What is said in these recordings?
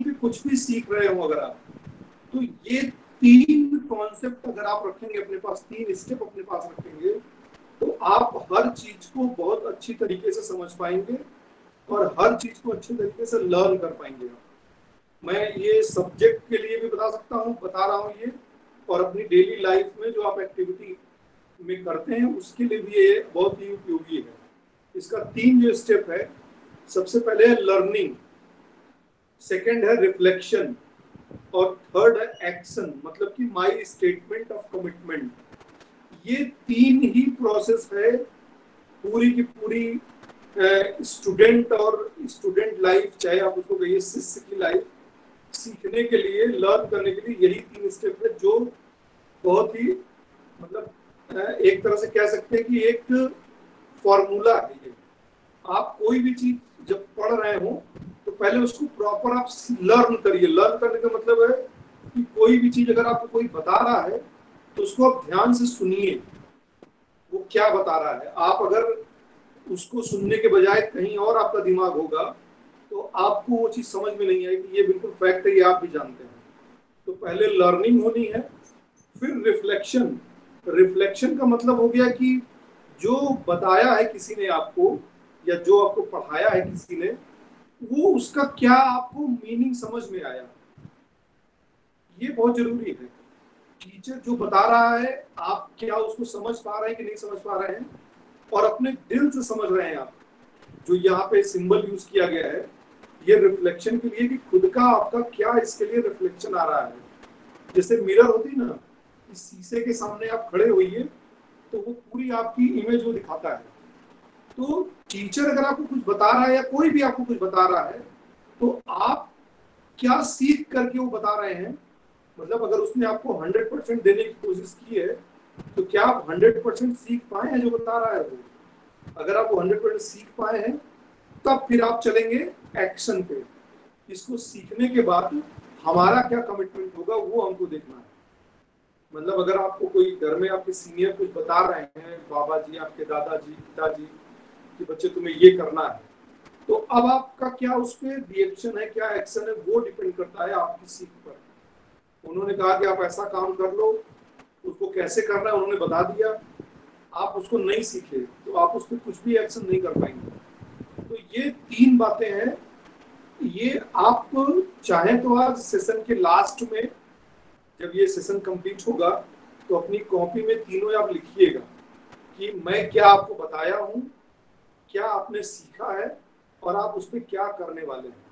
पे कुछ भी सीख रहे हो अगर आप, तो ये 3 कॉन्सेप्ट अगर आप रखेंगे अपने पास, 3 स्टेप अपने पास रखेंगे, तो आप हर चीज को बहुत अच्छी तरीके से समझ पाएंगे और हर चीज को अच्छे तरीके से लर्न कर पाएंगे। मैं ये सब्जेक्ट के लिए भी बता रहा हूँ ये, और अपनी डेली लाइफ में जो आप एक्टिविटी में करते हैं उसके लिए भी ये बहुत ही उपयोगी है। इसका 3 जो स्टेप है, सबसे पहले है लर्निंग, सेकंड है रिफ्लेक्शन, और थर्ड है एक्शन, मतलब कि माई स्टेटमेंट ऑफ कमिटमेंट। ये 3 ही प्रोसेस है पूरी की पूरी स्टूडेंट और स्टूडेंट लाइफ, चाहे आप उसको कहिए शिष्य की लाइफ, सीखने के लिए, लर्न करने के लिए यही 3 स्टेप है, जो बहुत ही मतलब एक तरह से कह सकते हैं कि एक फॉर्मूला है ये। आप कोई भी चीज जब पढ़ रहे हो तो पहले उसको प्रॉपर आप लर्न करिए। लर्न करने का मतलब है कि कोई भी चीज अगर आपको कोई बता रहा है तो उसको आप ध्यान से सुनिए, वो क्या बता रहा है। आप अगर उसको सुनने के बजाय कहीं और आपका दिमाग होगा तो आपको वो चीज समझ में नहीं आएगी। ये बिल्कुल फैक्ट है, ये आप भी जानते हैं। तो पहले लर्निंग होनी है, फिर रिफ्लेक्शन। रिफ्लेक्शन का मतलब हो गया कि जो बताया है किसी ने आपको, या जो आपको पढ़ाया है किसी ने, वो उसका क्या आपको मीनिंग समझ में आया। ये बहुत जरूरी है। टीचर जो बता रहा है, आप क्या उसको समझ पा रहे हैं कि नहीं समझ पा रहे हैं, और अपने दिल से समझ रहे हैं आप। जो यहाँ पे सिंबल यूज किया गया है ये रिफ्लेक्शन के लिए, कि खुद का आपका क्या इसके लिए रिफ्लेक्शन आ रहा है। जैसे मिरर होती ना, कि शीशे के सामने आप खड़े होइए तो वो पूरी आपकी इमेज वो दिखाता है। तो टीचर अगर आपको कुछ बता रहा है या कोई भी आपको कुछ बता रहा है, तो आप क्या सीख करके वो बता रहे हैं। मतलब अगर उसने आपको 100% देने की कोशिश की है, तो क्या आप 100% सीख पाए हैं जो बता रहा है वो। अगर आप 100% सीख पाए हैं, तब फिर आप चलेंगे एक्शन पे। इसको सीखने के बाद हमारा क्या कमिटमेंट होगा वो हमको देखना है। मतलब अगर आपको कोई घर में आपके सीनियर कुछ बता रहे हैं, बाबा जी, आपके दादाजी, पिताजी, कि बच्चे तुम्हें ये करना है, तो अब आपका क्या उस पर रिएक्शन है, क्या एक्शन है, वो डिपेंड करता है आपकी सीख पर। उन्होंने कहा कि आप ऐसा काम कर लो, उसको कैसे करना है उन्होंने बता दिया, आप उसको नहीं सीखे तो आप उस पर कुछ भी एक्शन नहीं कर पाएंगे। तो ये 3 बातें हैं। ये आप चाहे तो आज सेशन के लास्ट में, जब ये सेशन कंप्लीट होगा, तो अपनी कॉपी में तीनों आप लिखिएगा कि मैं क्या आपको बताया हूँ, क्या आपने सीखा है, और आप उस पर क्या करने वाले हैं।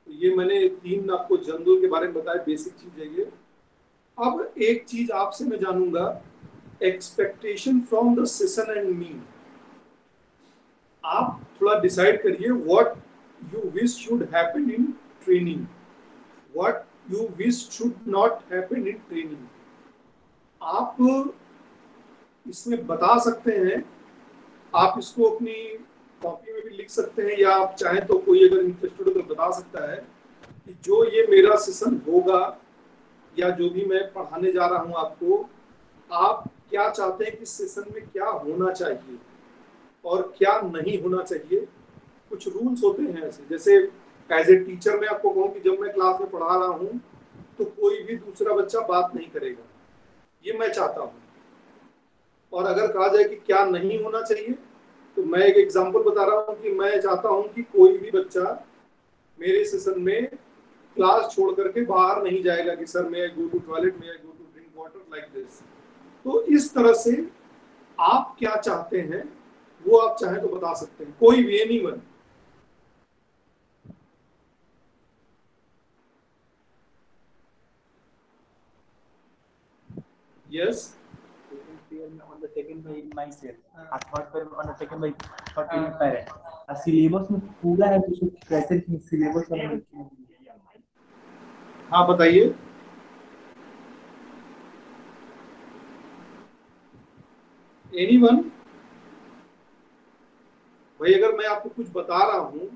तो ये मैंने 3 आपको जनरल के बारे में बताया, बेसिक चीज है ये। अब एक चीज आपसे मैं जानूंगा, expectation from the session and me. आप थोड़ा डिसाइड करिए what you wish should happen in training, what you wish should not happen in training. आप इसमें बता सकते हैं, आप इसको अपनी कॉपी में भी लिख सकते हैं, या आप चाहें तो कोई अगर इंटरेस्टेड हो तो बता सकता है कि जो ये मेरा सेशन होगा या जो भी मैं पढ़ाने जा रहा हूं आपको, आप क्या चाहते हैं कि सेशन में क्या होना चाहिए और क्या नहीं होना चाहिए। कुछ रूल्स होते हैं ऐसे, जैसे एज ए टीचर मैं आपको कहूँ कि जब मैं क्लास में पढ़ा रहा हूँ तो कोई भी दूसरा बच्चा बात नहीं करेगा, ये मैं चाहता हूँ। और अगर कहा जाए कि क्या नहीं होना चाहिए, तो मैं एक एग्जांपल बता रहा हूँ कि मैं चाहता हूँ कि कोई भी बच्चा मेरे सेशन में क्लास छोड़ करके बाहर नहीं जाएगा कि सर मैं गो टू टॉयलेट, मैं go to drink water, like this. तो इस तरह से आप क्या चाहते हैं वो आप चाहें तो बता सकते हैं, कोई भी, anyone. Yes. on the second by myself, a third by on the second by third by my parent. A syllabus में पूरा है तो उसको कैसे syllabus वाला। हाँ बताइए। एनीवन। भाई अगर मैं आपको कुछ बता रहा हूँ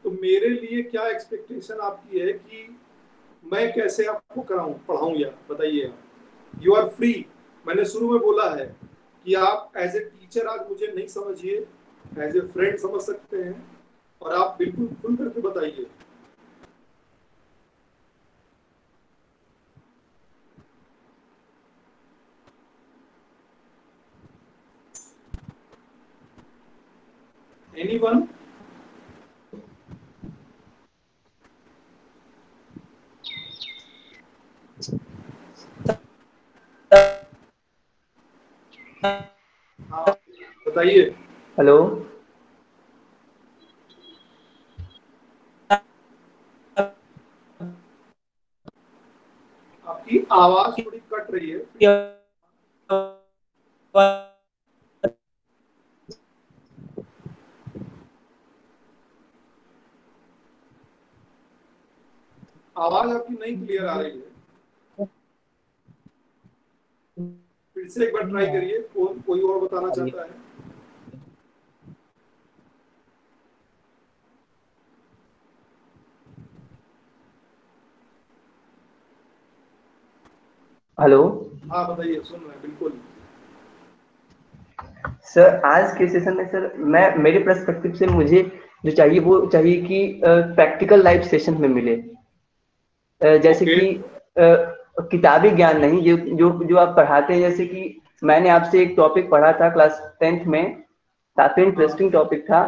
तो मेरे लिए क्या एक्सपेक्टेशन आपकी है कि मैं कैसे आपको कराऊं, पढ़ाऊं, या बताइए आप। You are free. मैंने शुरू में बोला है कि आप एज ए टीचर आज मुझे नहीं समझिए, एज ए फ्रेंड समझ सकते हैं, और आप बिल्कुल खुल करके बताइए। एनीवन? हाँ बताइए। हेलो। आपकी आवाज थोड़ी कट रही है। आवाज आपकी नहीं क्लियर आ रही है। फिर से एक बार ट्राई करिए। कोई और बताना चाहता है? हेलो हाँ बताइए, सुन रहे हैं बिल्कुल। सर, आज के सेशन में सर मैं मेरे पर्सपेक्टिव से मुझे जो चाहिए वो चाहिए कि प्रैक्टिकल लाइफ सेशन में मिले। जैसे ओके। कि किताबी ज्ञान नहीं, जो जो जो आप पढ़ाते हैं। जैसे कि मैंने आपसे एक टॉपिक पढ़ा था क्लास 10th में, काफी हाँ इंटरेस्टिंग टॉपिक था,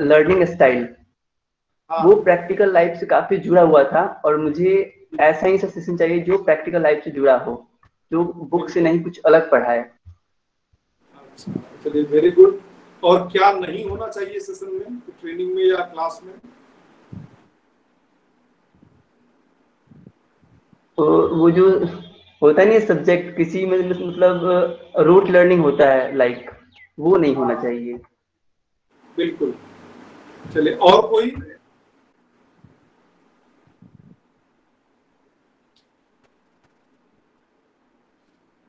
लर्निंग स्टाइल। वो हाँ प्रैक्टिकल लाइफ से काफी जुड़ा हुआ था, और मुझे ऐसा ही सेशन चाहिए जो प्रैक्टिकल लाइफ से जुड़ा हो, जो बुक से बिल्कुल। नहीं कुछ अलग पढ़ाए। अच्छा, चलिए वेरी गुड। और क्या नहीं होना चाहिए सेशन में, ट्रेनिंग में या क्लास में? तो वो जो होता नहीं है सब्जेक्ट किसी में, मतलब रूट लर्निंग होता है लाइक, वो नहीं होना हाँ चाहिए। बिल्कुल। चलिए, और कोई?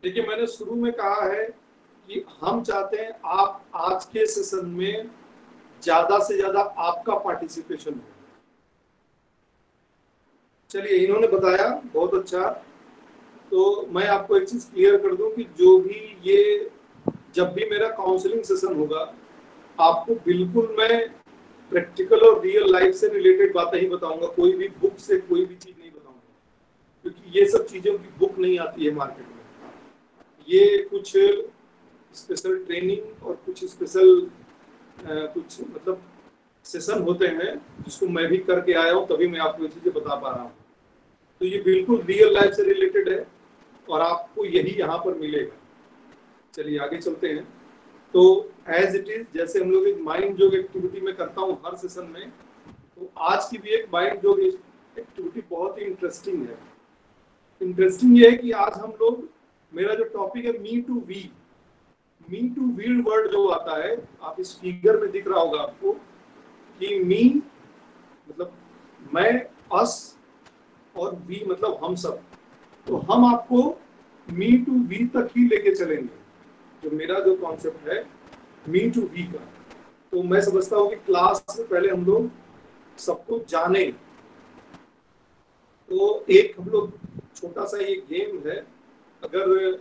देखिए, मैंने शुरू में कहा है कि हम चाहते हैं आप आज के सेशन में ज्यादा से ज्यादा आपका पार्टिसिपेशन हो। चलिए, इन्होंने बताया, बहुत अच्छा। तो मैं आपको एक चीज क्लियर कर दूं कि जो भी ये जब भी मेरा काउंसलिंग सेशन होगा, आपको बिल्कुल मैं प्रैक्टिकल और रियल लाइफ से रिलेटेड बातें ही बताऊंगा। कोई भी बुक से कोई भी चीज नहीं बताऊंगा, क्योंकि ये सब चीजों की बुक नहीं आती है मार्केट में। ये कुछ स्पेशल ट्रेनिंग और कुछ स्पेशल कुछ मतलब सेशन होते हैं जिसको मैं भी करके आया हूँ, तभी मैं आपको ये चीजें बता पा रहा हूँ। तो ये बिल्कुल रियल लाइफ से रिलेटेड है और आपको यही यहाँ पर मिलेगा। चलिए आगे चलते हैं। तो एज इट इज, जैसे हम लोग एक माइंड जोग एक्टिविटी में करता हूँ हर सेशन में, तो आज की भी एक माइंड जोग एक्टिविटी बहुत ही इंटरेस्टिंग है। इंटरेस्टिंग ये है कि आज हम लोग, मेरा जो टॉपिक है मी टू वी वर्ड जो आता है, आप इस फिगर में दिख रहा होगा आपको कि मी मतलब मैं, अस, और वी मतलब हम सब। तो हम आपको मी टू वी तक ही लेके चलेंगे। जो मेरा जो कॉन्सेप्ट है मी टू वी का, तो मैं समझता हूँ कि क्लास से पहले हम लोग सबको जाने। तो एक हम लोग छोटा सा ये गेम है, अगर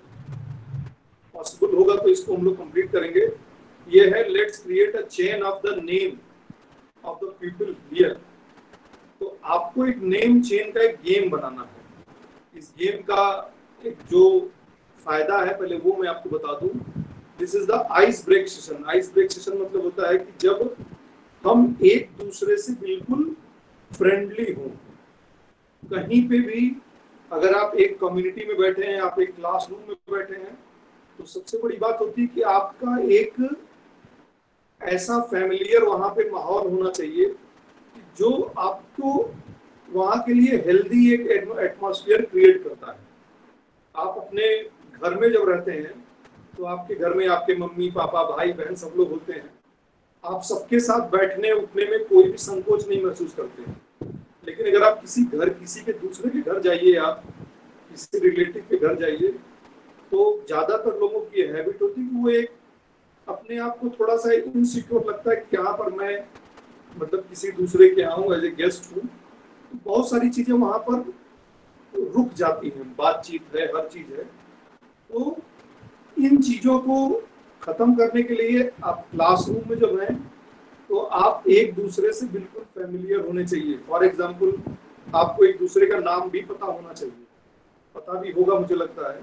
पॉसिबल होगा तो इसको हम लोग कंप्लीट करेंगे। ये है let's create a chain of the name of the people here. तो आपको एक नेम चेन का एक गेम बनाना है। इस गेम का एक जो फायदा है, पहले वो मैं आपको बता दूं। This is the ice break session. Ice break session मतलब होता है कि जब हम एक दूसरे से बिल्कुल फ्रेंडली हों, कहीं पे भी, अगर आप एक कम्युनिटी में बैठे हैं, आप एक क्लासरूम में बैठे हैं, तो सबसे बड़ी बात होती है कि आपका एक ऐसा फैमिलियर वहां पे माहौल होना चाहिए कि जो आपको वहां के लिए हेल्दी एक एटमॉस्फेयर क्रिएट करता है। आप अपने घर में जब रहते हैं तो आपके घर में आपके मम्मी पापा भाई बहन सब लोग होते हैं। आप सबके साथ बैठने उठने में कोई भी संकोच नहीं महसूस करते हैं। लेकिन अगर आप किसी के दूसरे के घर जाइए, आप किसी रिलेटिव के घर जाइए, तो ज्यादातर लोगों की हैबिट होती है कि वो एक अपने आप को थोड़ा सा इनसिक्योर लगता है कि यहाँ पर मैं मतलब किसी दूसरे के आऊँ, एज ए गेस्ट हूँ। तो बहुत सारी चीजें वहां पर रुक जाती हैं, बातचीत है, हर चीज है। तो इन चीजों को खत्म करने के लिए आप क्लासरूम में जब हैं, तो आप एक दूसरे से बिल्कुल फैमिलियर होने चाहिए। फॉर एग्जाम्पल, आपको एक दूसरे का नाम भी पता होना चाहिए, पता भी होगा मुझे लगता है।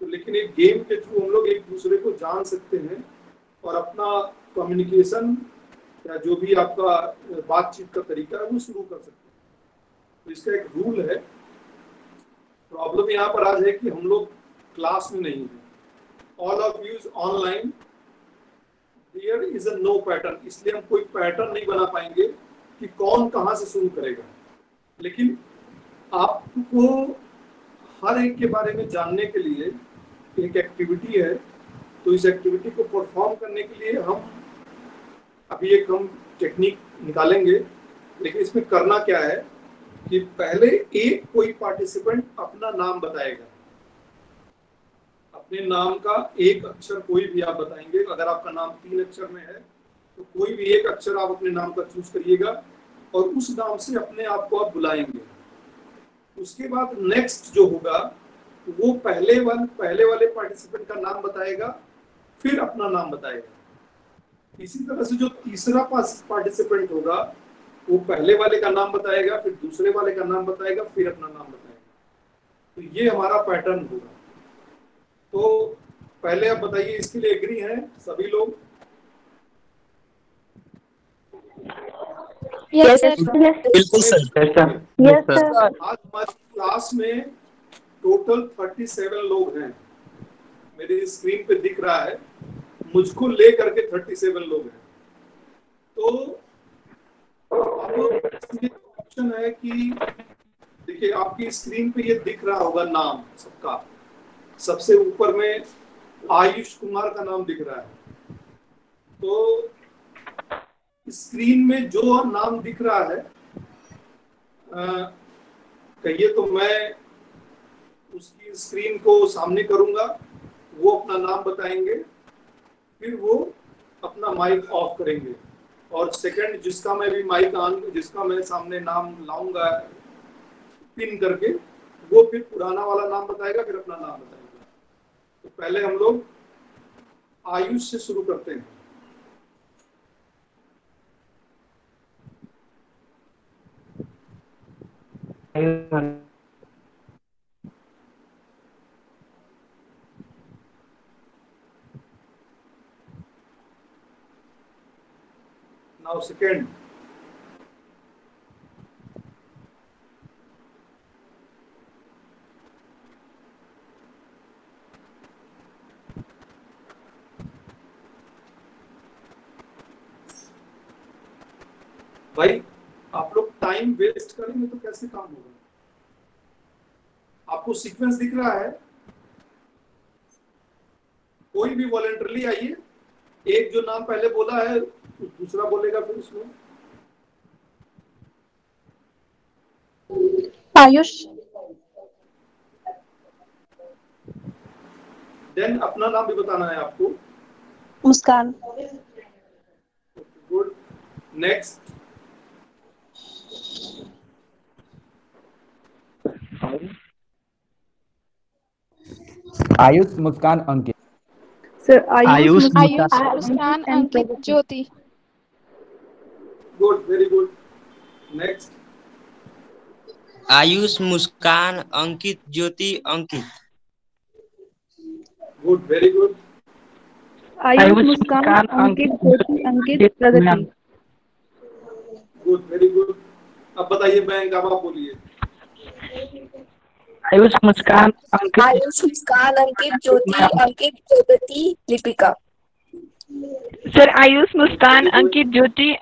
तो लेकिन एक गेम के थ्रू हम लोग एक दूसरे को जान सकते हैं और अपना कम्युनिकेशन या जो भी आपका बातचीत का तरीका है वो शुरू कर सकते हैं। तो इसका एक रूल है। प्रॉब्लम यहाँ पर आज है कि हम लोग क्लास में नहीं है, all of you is online, there is a no pattern, इसलिए हम कोई पैटर्न नहीं बना पाएंगे कि कौन कहाँ से शुरू करेगा। लेकिन आपको हर एक के बारे में जानने के लिए एक एक्टिविटी है, तो इस एक्टिविटी को परफॉर्म करने के लिए हम अभी एक हम टेक्निक निकालेंगे। लेकिन इसमें करना क्या है कि पहले एक कोई पार्टिसिपेंट अपना नाम बताएगा, अपने नाम का एक अक्षर कोई भी आप बताएंगे। अगर आपका नाम 3 अक्षर में है तो कोई भी एक अक्षर आप अपने नाम का चूज करिएगा और उस नाम से अपने आप को आप बुलाएंगे। उसके बाद नेक्स्ट जो होगा वो पहले वाले पार्टिसिपेंट का नाम बताएगा, फिर अपना नाम बताएगा। इसी तरह से जो तीसरा पार्टिसिपेंट होगा वो पहले वाले का नाम बताएगा, फिर दूसरे वाले का नाम बताएगा, फिर अपना नाम बताएगा। तो ये हमारा पैटर्न होगा। तो पहले आप बताइए, इसके लिए एग्री हैं सभी लोग? Yes sir. बिल्कुल सर। Yes sir. आज हमारी क्लास में टोटल 37 लोग हैं। मेरी स्क्रीन पे दिख रहा है, मुझको लेकर के 37 लोग हैं। तो अब इसमें ऑप्शन है कि देखिए आपकी स्क्रीन पे ये दिख रहा होगा नाम सबका। सबसे ऊपर में आयुष कुमार का नाम दिख रहा है। तो स्क्रीन में जो नाम दिख रहा है कहिए तो मैं उसकी स्क्रीन को सामने करूंगा, वो अपना नाम बताएंगे, फिर वो अपना माइक ऑफ करेंगे और सेकंड जिसका मैं भी माइक ऑन, जिसका मैं सामने नाम लाऊंगा पिन करके, वो फिर पुराना वाला नाम बताएगा, फिर अपना नाम बताएगा। तो पहले हम लोग आयुष से शुरू करते हैं। Now second. भाई आप लोग टाइम वेस्ट करेंगे तो कैसे काम होगा? आपको सीक्वेंस दिख रहा है? कोई भी वॉलंटरली आइए, एक जो नाम पहले बोला है दूसरा बोलेगा, फिर उसमें आयुष। देन अपना नाम भी बताना है आपको। Muskan. Good. Next. Ayush, Muskan, Ankit. Sir Ayush, Muskan, Ankit, Jyoti. Good, very good. Next. Ayush, Muskan, Ankit, Jyoti, Ankit. Good, very good. Ayush, Muskan, Ankit, Jyoti, Ankit, Pragati. Good, very good. अब बताइए बैंक, अब आप बोलिए। आयुष, मुस्कान, अंकित, ज्योति, अंकित, प्रगति, लिपिका। सर आयुष, मुस्कान, अंकित, ज्योति,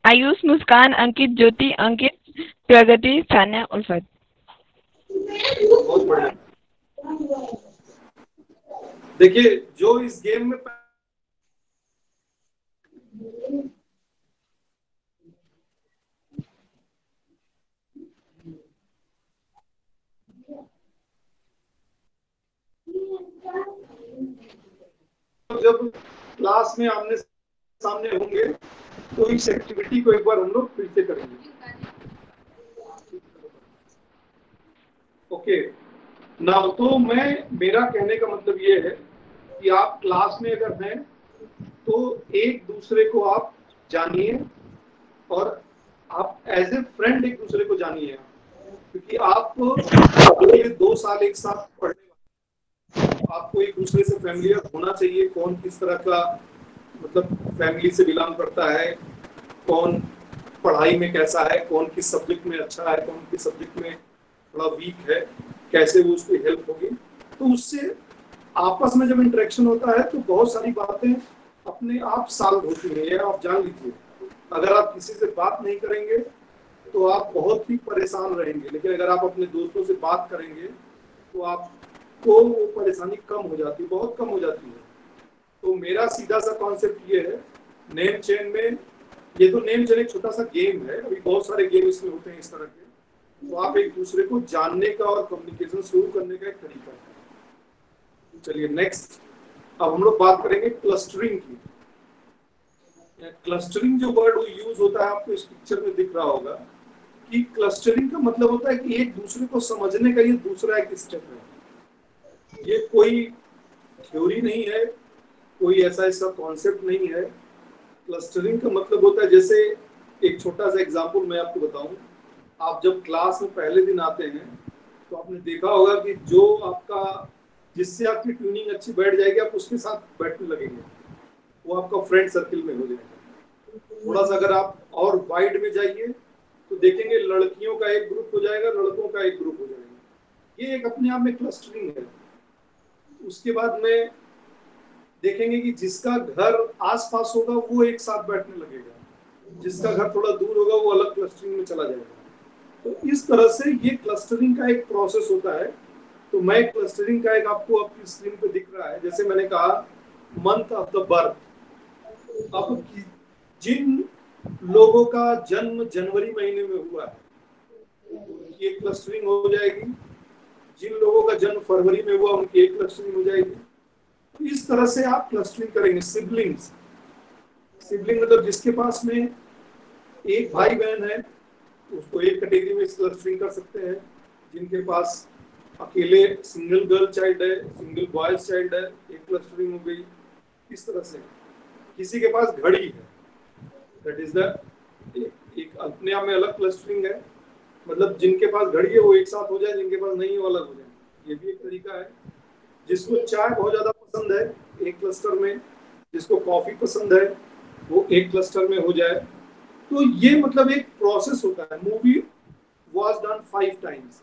आयुष, मुस्कान, अंकित, ज्योति, अंकित, प्रगति, सान्या, उल्फत। बहुत बढ़िया। देखिए जो इस गेम में जब क्लास में आमने सामने होंगे तो इस एक्टिविटी को एक बार हम लोग फिर से करेंगे। ओके ना, तो मेरा कहने का मतलब ये है कि आप क्लास में अगर हैं तो एक दूसरे को आप जानिए और आप एज ए फ्रेंड एक दूसरे को जानिए, क्योंकि आप ये 2 साल एक साथ पढ़ने, आपको एक दूसरे से फैमिलियर होना चाहिए। कौन किस तरह का मतलब फैमिली से बिलोंग करता है, कौन पढ़ाई में कैसा है, कौन किस सब्जेक्ट में अच्छा है, कौन किस सब्जेक्ट में थोड़ा वीक है, कैसे वो उसकी हेल्प होगी। तो उससे आपस में जब इंटरेक्शन होता है तो बहुत सारी बातें अपने आप सॉल्व होती हैं। ये आप जान लीजिए, अगर आप किसी से बात नहीं करेंगे तो आप बहुत ही परेशान रहेंगे, लेकिन अगर आप अपने दोस्तों से बात करेंगे तो आपको वो परेशानी कम हो जाती है, बहुत कम हो जाती है। तो मेरा सीधा सा कॉन्सेप्ट ये है, नेम चेन में, ये तो नेम चेन एक छोटा सा गेम है, अभी बहुत सारे गेम इसमें होते हैं इस तरह के, तो आप एक दूसरे को जानने का और कम्युनिकेशन शुरू करने का एक तरीका है। चलिए नेक्स्ट, अब हम लोग बात करेंगे क्लस्टरिंग की। क्लस्टरिंग जो वर्ड यूज होता है आपको इस पिक्चर में दिख रहा होगा कि क्लस्टरिंग का मतलब होता है कि एक दूसरे को समझने का ये दूसरा एक स्टेप है। ये कोई थ्योरी नहीं है, कोई ऐसा इसका कॉन्सेप्ट नहीं है। क्लस्टरिंग का मतलब होता है, जैसे एक छोटा सा एग्जांपल मैं आपको बताऊं, आप जब क्लास में पहले दिन आते हैं तो आपने देखा होगा कि जो आपका, जिससे आपकी ट्यूनिंग अच्छी बैठ जाएगी आप उसके साथ बैठने लगेंगे, वो आपका फ्रेंड सर्किल में हो जाएगा। थोड़ा सा अगर आप और वाइड में जाइए तो देखेंगे लड़कियों का एक ग्रुप हो जाएगा, लड़कों का एक ग्रुप हो जाएगा। ये एक अपने आप में क्लस्टरिंग है। उसके बाद में देखेंगे कि जिसका घर आसपास होगा वो एक साथ बैठने लगेगा, जिसका घर थोड़ा दूर होगा वो अलग क्लस्टरिंग में चला जाएगा। तो इस तरह से ये क्लस्टरिंग का एक प्रोसेस होता है। तो मैं क्लस्टरिंग का एक आपको आपकी स्क्रीन पे दिख रहा है, जैसे मैंने कहा मंथ ऑफ द बर्थ। अब जिन लोगों का जन्म जनवरी महीने में हुआ है उनकी एक क्लस्टरिंग हो जाएगी, जिन लोगों का जन्म फरवरी में हुआ उनकी एक क्लस्टरिंग हो जाएगी। तो इस तरह से आप क्लस्टरिंग करेंगे। सिबलिंग्स, सिबलिंग मतलब जिसके पास में एक भाई बहन है उसको एक कैटेगरी में क्लस्टरिंग कर सकते हैं। जिनके पास अकेले सिंगल गर्ल चाइल्ड है, सिंगल बॉयज चाइल्ड है, एक क्लस्टरिंग हो गई। इस तरह से किसी के पास घड़ी है, दैट इज द एक अपने आप में अलग क्लस्टरिंग है। मतलब जिनके पास घड़ी है वो एक साथ हो जाए, जिनके पास नहीं है वो अलग हो जाए, ये भी एक तरीका है। जिसको चाय बहुत ज्यादा पसंद है एक क्लस्टर में, जिसको कॉफी पसंद है वो एक क्लस्टर में हो जाए। तो ये मतलब एक प्रोसेस होता है। मूवी वॉज डन 5 टाइम्स,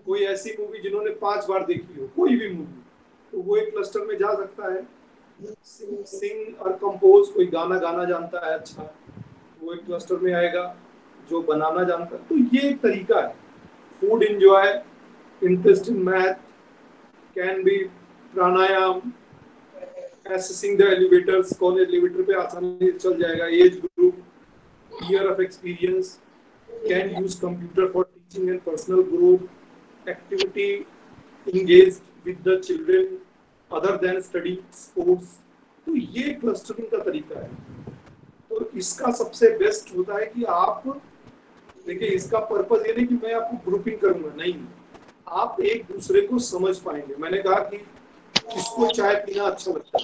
कोई ऐसी मूवी जिन्होंने 5 बार देखी हो, कोई भी मूवी, तो वो एक क्लस्टर में जा सकता है। सिंग और कंपोज, कोई गाना गाना जानता है अच्छा, वो एक क्लस्टर में आएगा। जो बनाना जानता है, तो ये एक तरीका है। Food enjoy, interest in math, can be pranayama, assessing the elevators, कौन एलिवेटर पे आसानी से चल जाएगा, age group, year of experience, can use computer for teaching and personal growth, activity engaged with the children other than study, sports। तो ये clustering का तरीका है। तो इसका सबसे बेस्ट होता है कि आप देखिए, इसका पर्पस ये नहीं कि मैं आपको ग्रुपिंग करूंगा, नहीं, आप एक दूसरे को समझ पाएंगे। मैंने कहा कि किसको चाय पीना अच्छा लगता है,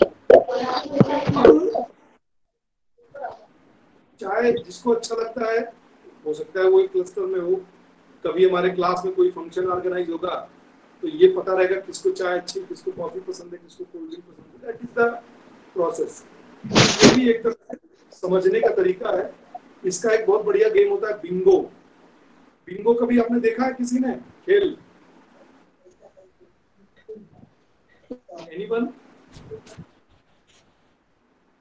चाय जिसको अच्छा लगता है हो सकता है वो एक क्लस्टर में हो। कभी हमारे क्लास में कोई फंक्शन ऑर्गेनाइज होगा तो ये पता रहेगा किसको चाय अच्छी, किसको कॉफी पसंद है, किसको कोल्ड ड्रिंक पसंद है। That is the process. ये भी एक तरह से समझने का तरीका है। इसका एक बहुत बढ़िया गेम होता है बिंगो। बिंगो कभी आपने देखा है किसी ने खेल? एनीवन?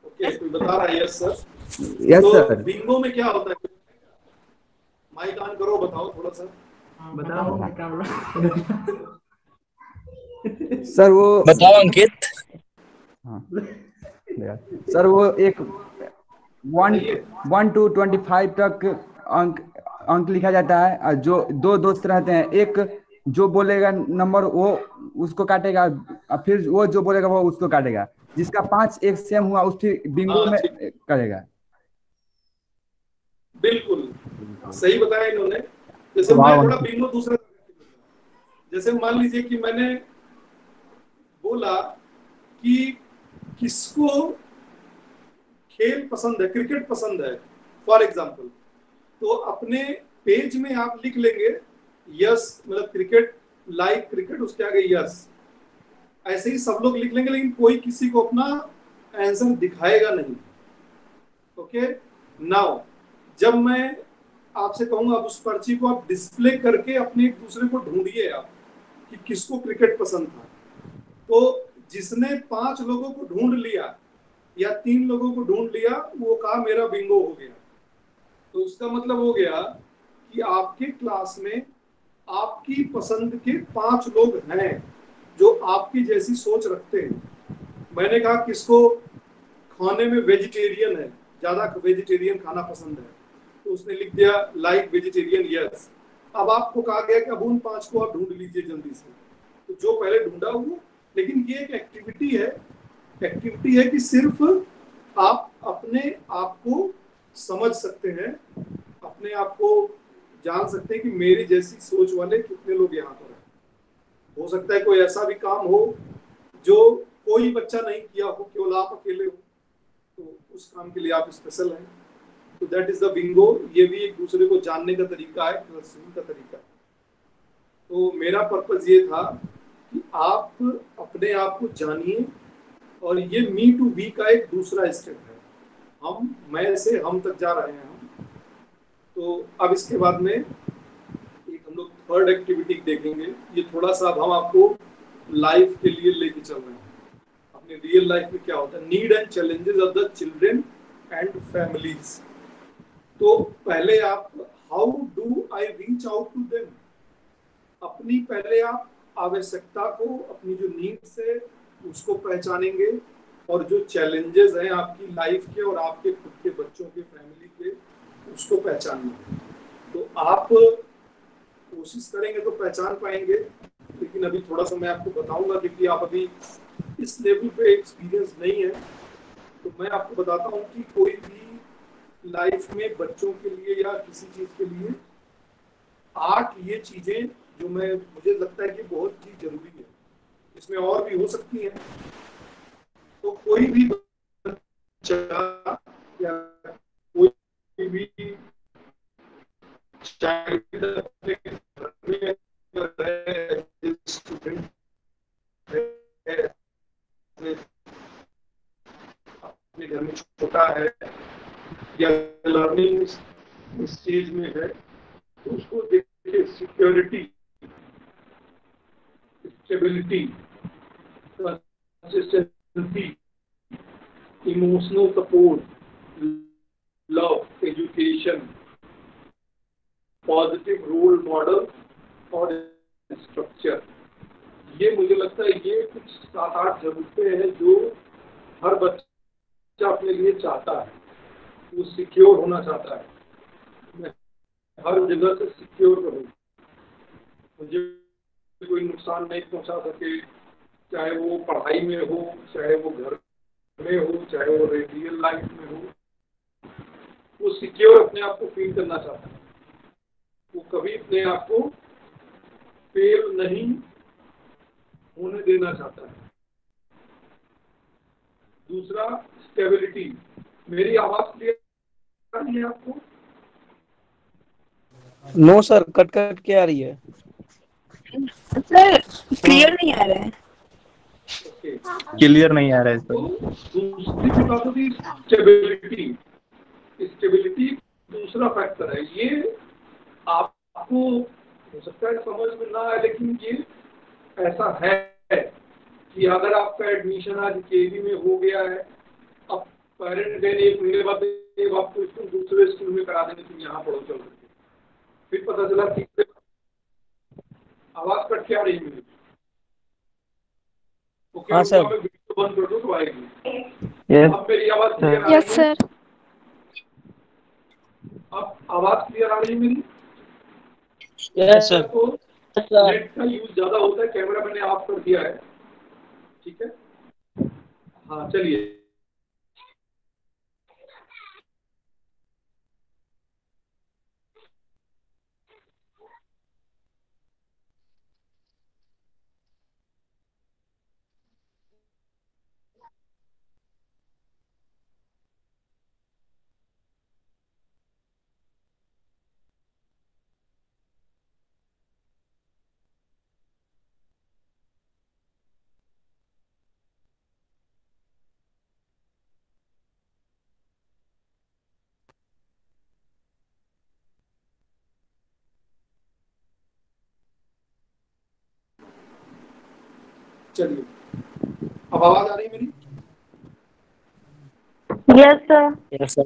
ओके, कोई बता रहा है? Yes sir. Yes sir. Bingo में क्या होता है? माइक ऑन करो, बताओ थोड़ा सा। बताओ सर वो बताओ अंकित। हाँ सर, वो एक 1 to 25 तक अंक लिखा जाता है। और जो 2 दोस्त रहते हैं, एक जो बोलेगा नंबर वो उसको काटेगा, और फिर वो जो बोलेगा वो उसको काटेगा। जिसका 5 एक सेम हुआ उस फिर बिंगो में करेगा। बिल्कुल सही बताया इन्होंने। जैसे मैं थोड़ा बिंगो दूसरा, जैसे मान लीजिए कि मैंने बोला कि किसको खेल पसंद है, क्रिकेट पसंद है फॉर एग्जांपल, तो अपने पेज में आप लिख लेंगे यस, मतलब क्रिकेट, लाइक क्रिकेट, उसके आगे यस। ऐसे ही सब लोग लिख लेंगे, लेकिन कोई किसी को अपना आंसर दिखाएगा नहीं। ओके, नाउ जब मैं आपसे कहूंगा आप उस पर्ची को आप डिस्प्ले करके अपने एक दूसरे को ढूंढिए आप कि किसको क्रिकेट पसंद था। तो जिसने 5 लोगों को ढूंढ लिया या 3 लोगों को ढूंढ लिया वो कहा मेरा बिंगो हो गया। तो उसका मतलब हो गया कि आपके क्लास में आपकी पसंद के 5 लोग हैं जो आपकी जैसी सोच रखते हैं। मैंने कहा किसको खाने में वेजिटेरियन है, ज्यादा वेजिटेरियन खाना पसंद है, तो उसने लिख दिया लाइक वेजिटेरियन यस। अब आपको कहा गया कि अब उन 5 को आप ढूंढ लीजिए जल्दी से। तो जो पहले ढूंढा वो, लेकिन ये एक एक्टिविटी है कि सिर्फ आप अपने आप को समझ सकते हैं, अपने आप को जान सकते हैं कि मेरी जैसी सोच वाले कितने लोग यहाँ पर हैं। हो सकता है कोई ऐसा भी काम हो जो कोई बच्चा नहीं किया हो, केवल आप अकेले हो, तो उस काम के लिए आप स्पेशल हैं। तो दैट इज द बिंगो। ये भी एक दूसरे को जानने का तरीका है, क्लस्टरिंग का तरीका है। तो मेरा पर्पज ये था कि आप अपने आप को जानिए, और ये मी टू वी का एक दूसरा स्टेप है। मैं से हम तक जा रहे हैं हम। तो अब इसके बाद में एक हम लोग थर्ड एक्टिविटी देखेंगे। ये थोड़ा सा अब हम आपको लाइफ के लिए लेके चल रहे हैं, अपने रियल लाइफ में क्या होता है, need and challenges of the children and families. तो पहले आप how do I reach out to them, अपनी पहले आप आवश्यकता को, अपनी जो नीड्स है उसको पहचानेंगे, और जो चैलेंजेस हैं आपकी लाइफ के और आपके खुद के बच्चों के, फैमिली के, उसको पहचानिए। तो आप कोशिश करेंगे तो पहचान पाएंगे, लेकिन अभी थोड़ा सा मैं आपको बताऊंगा क्योंकि आप अभी इस लेवल पे एक्सपीरियंस नहीं है। तो मैं आपको बताता हूँ कि कोई भी लाइफ में बच्चों के लिए या किसी चीज के लिए 8 ये चीजें जो मुझे लगता है कि बहुत ही जरूरी है, इसमें और भी हो सकती हैं। तो कोई भी बच्चा या कोई भी चाइल्ड अपने घर में स्टूडेंट अपने घर में छोटा है या लर्निंग स्टेज में है, तो उसको देखिए security, stability, consistency, emotional support, love, education, positive role model और स्ट्रक्चर। ये मुझे लगता है ये कुछ 7-8 जरूरतें हैं जो हर बच्चा अपने लिए चाहता है। वो सिक्योर होना चाहता है, मैं हर जगह से सिक्योर रहूं, मुझे कोई नुकसान नहीं पहुंचा सके, चाहे वो पढ़ाई में हो, चाहे वो घर में हो, चाहे वो रियल लाइफ में हो। वो सिक्योर अपने आप को फील करना चाहता है, वो कभी अपने आप को फेल नहीं होने देना चाहता है। दूसरा स्टेबिलिटी। मेरी आवाज क्लियर आ रही है आपको? नो सर, कट कट के आ रही है सर, क्लियर नहीं आ रहा है। क्लियर नहीं आ रहा है तो दूसरी बात होती है स्टेबिलिटी। स्टेबिलिटी दूसरा फैक्टर है। ये आपको हो सकता है समझ में ना आए, लेकिन ये ऐसा है कि अगर आपका एडमिशन आज केवी में हो गया है, अब पेरेंट गए 1 महीने बाद आपको स्कूल दूसरे स्कूल में करा देंगे, तुम यहाँ पढ़ो चल करके, फिर पता चला कि आवाज कट के आ रही मेरी। ओके, हाँ सर। मैं वीडियो बंद कर दूं तो आएगी। यस अब मेरी आवाज क्लियर आ रही यस है? सर। अब आवाज क्लियर आ रही है मेरी? Yes sir. तो नेट का यूज ज्यादा होता है, कैमरा मैंने ऑफ कर दिया है, ठीक है। हाँ चलिए। चलिए, अब आवाज आ रही है मेरी? Yes sir. Yes sir.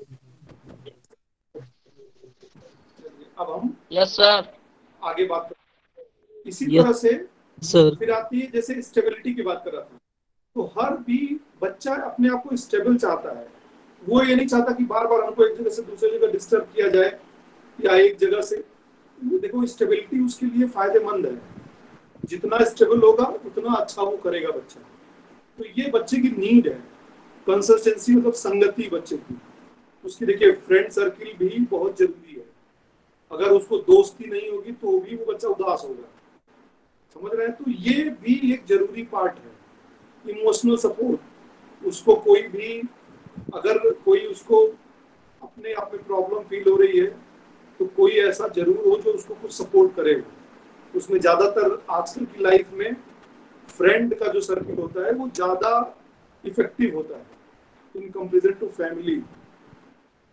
चलिए, अब हम यस सर। आगे बात करते हैं। इसी यस तरह से सर। फिर आती है, जैसे स्टेबिलिटी की बात कर रहा था, तो हर भी बच्चा अपने आप को स्टेबल चाहता है। वो ये नहीं चाहता कि बार बार हमको एक जगह से दूसरी जगह डिस्टर्ब किया जाए या एक जगह से। देखो, स्टेबिलिटी उसके लिए फायदेमंद है। जितना स्टेबल होगा उतना अच्छा वो करेगा बच्चा। तो ये बच्चे की नीड है। कंसिस्टेंसी मतलब संगति बच्चे की। उसकी देखिए फ्रेंड सर्किल भी बहुत जरूरी है। अगर उसको दोस्ती नहीं होगी तो भी वो बच्चा उदास होगा। समझ रहे हैं? तो ये भी एक जरूरी पार्ट है। इमोशनल सपोर्ट, उसको कोई भी, अगर कोई उसको अपने आप में प्रॉब्लम फील हो रही है तो कोई ऐसा जरूर हो जो उसको कुछ सपोर्ट करेगा। उसमें ज्यादातर आजकल की लाइफ में फ्रेंड का जो सर्किल होता है वो ज्यादा इफेक्टिव होता है in comparison to family.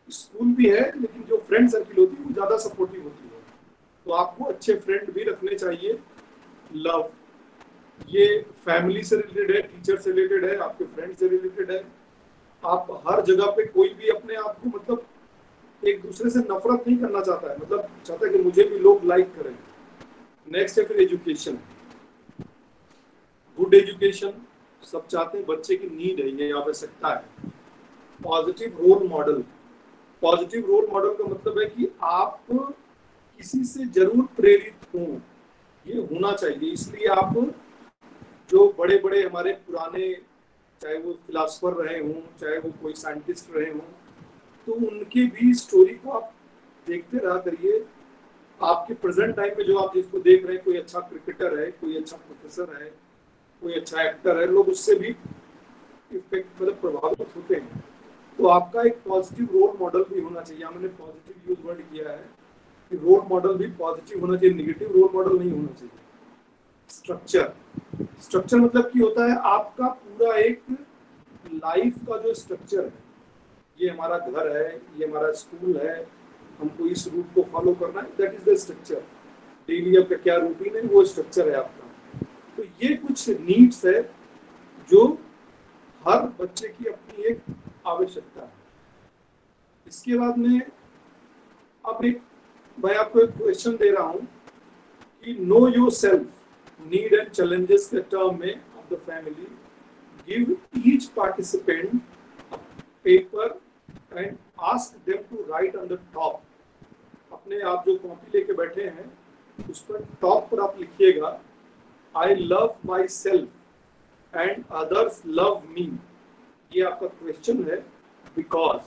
School भी है लेकिन जो फ्रेंड सर्किल होती है वो ज्यादा सपोर्टिव होती है। तो आपको अच्छे फ्रेंड भी रखने चाहिए। लव, ये फैमिली से रिलेटेड है, टीचर से रिलेटेड है, आपके फ्रेंड से रिलेटेड है। आप हर जगह पे, कोई भी अपने आप को मतलब एक दूसरे से नफरत नहीं करना चाहता है, मतलब चाहता है कि मुझे भी लोग लाइक करें। नेक्स्ट है फिर एजुकेशन। गुड एजुकेशन सब चाहते हैं, बच्चे की नीड है, ये आवश्यकता है। Positive role model, positive role model का मतलब है कि आप किसी से जरूर प्रेरित हों, ये होना चाहिए। इसलिए आप जो बड़े बड़े हमारे पुराने, चाहे वो फिलासफर रहे हों, चाहे वो कोई साइंटिस्ट रहे हों, तो उनके भी स्टोरी को आप देखते रहा करिए। आपके प्रेजेंट टाइम में जो आप जिसको देख रहे हैं, कोई अच्छा क्रिकेटर है, कोई अच्छा प्रोफेसर है, कोई अच्छा एक्टर है, लोग उससे भी इफेक्ट मतलब प्रभावित होते हैं। तो आपका एक पॉजिटिव रोल मॉडल भी होना चाहिए। हमने पॉजिटिव यूज वर्ड किया है कि रोल मॉडल भी पॉजिटिव होना चाहिए, नेगेटिव रोल मॉडल नहीं होना चाहिए। स्ट्रक्चर, स्ट्रक्चर मतलब कि होता है आपका पूरा एक लाइफ का जो स्ट्रक्चर है, ये हमारा घर है, ये हमारा स्कूल है, हमको इस रूट को फॉलो करना है, that is the structure. Daily आपका क्या रूटीन है, वो स्ट्रक्चर है आपका। तो ये कुछ नीड्स है जो हर बच्चे की अपनी एक आवश्यकता है। इसके बाद में अब एक मैं आपको एक क्वेश्चन दे रहा हूं कि know yourself, need and challenges के टर्म में of the family, give each participant paper and ask them to write on the top. अपने आप जो कॉपी लेके बैठे हैं उस पर टॉप पर आप लिखिएगा, I love my self and others love me. ये आपका क्वेश्चन है। बिकॉज,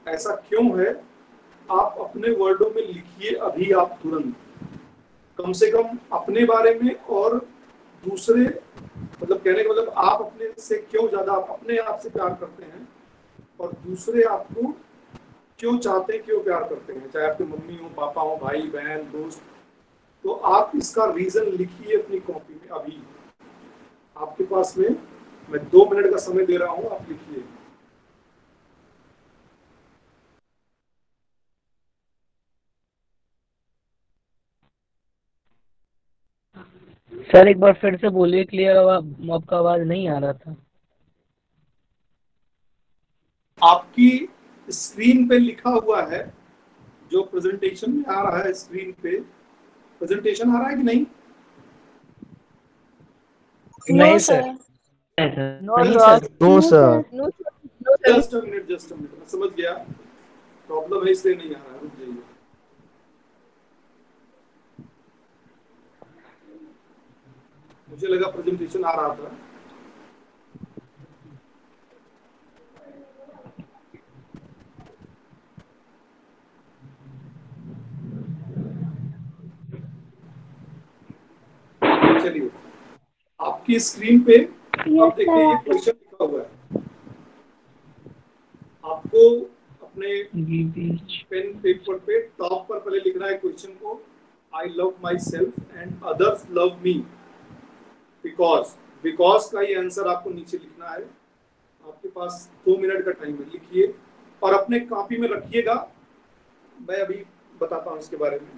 ऐसा क्यों है, आप अपने वर्डों में लिखिए अभी, आप तुरंत, कम से कम अपने बारे में और दूसरे, मतलब कहने का मतलब आप अपने से क्यों ज्यादा, आप अपने आप से प्यार करते हैं और दूसरे आपको क्यों चाहते हैं, क्यों प्यार करते हैं, चाहे आपके मम्मी हो, पापा हो, भाई बहन, दोस्त। तो आप इसका रीजन लिखिए अपनी कॉपी में अभी। आपके पास में मैं 2 मिनट का समय दे रहा हूं, आप लिखिए। सर एक बार फिर से बोलिए, क्लियर आवाज, आपका आवाज नहीं आ रहा था। आपकी स्क्रीन पे लिखा हुआ है, जो प्रेजेंटेशन में आ रहा है स्क्रीन पे, प्रेजेंटेशन आ रहा है कि नहीं? नहीं सर। नहीं sir. No sir. Just a minute, just a minute, मैं समझ गया प्रॉब्लम है इसलिए नहीं आ रहा है, रुक जाइए। मुझे लगा प्रेजेंटेशन आ रहा था। चलिए, आपकी स्क्रीन पे आप देखिए ये क्वेश्चन लिखा हुआ है। आपको अपने पेन पेपर पे टॉप पर पहले लिखना है क्वेश्चन को, I love my self and others love me because. Because का ये आंसर आपको नीचे लिखना है। आपके पास 2 मिनट का टाइम है, लिखिए और अपने कॉपी में रखिएगा। मैं अभी बताता हूँ इसके बारे में।